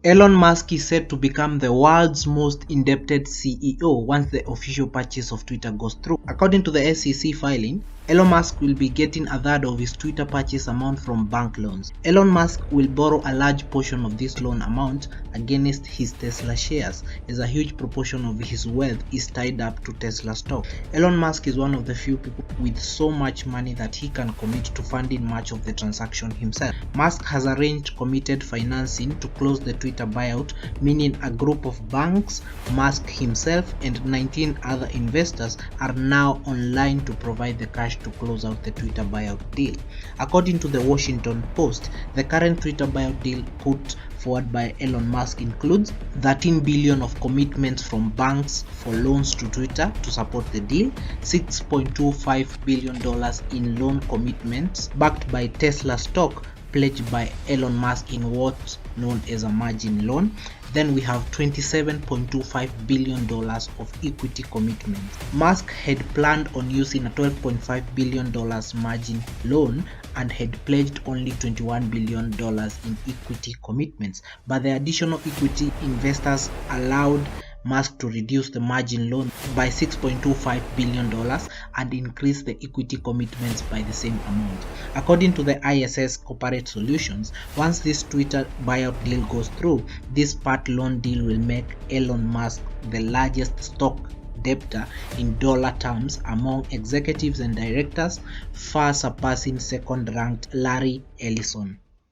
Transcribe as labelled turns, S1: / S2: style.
S1: Elon Musk is set to become the world's most indebted CEO once the official purchase of Twitter goes through. According to the SEC filing, Elon Musk will be getting a third of his Twitter purchase amount from bank loans. Elon Musk will borrow a large portion of this loan amount against his Tesla shares, as a huge proportion of his wealth is tied up to Tesla stock. Elon Musk is one of the few people with so much money that he can commit to funding much of the transaction himself. Musk has arranged committed financing to close the Twitter buyout, meaning a group of banks, Musk himself, and 19 other investors are now online to provide the cash to close out the Twitter buyout deal. According to the Washington Post, the current Twitter buyout deal put forward by Elon Musk includes 13 billion of commitments from banks for loans to Twitter to support the deal, $6.25 billion in loan commitments backed by Tesla stock pledged by Elon Musk in what's known as a margin loan. Then we have $27.25 billion of equity commitments. Musk had planned on using a $12.5 billion margin loan and had pledged only $21 billion in equity commitments, but the additional equity investors allowed Musk to reduce the margin loan by $6.25 billion and increase the equity commitments by the same amount. According to the ISS Corporate Solutions, once this Twitter buyout deal goes through, this part loan deal will make Elon Musk the largest stock debtor in dollar terms among executives and directors, far surpassing second-ranked Larry Ellison.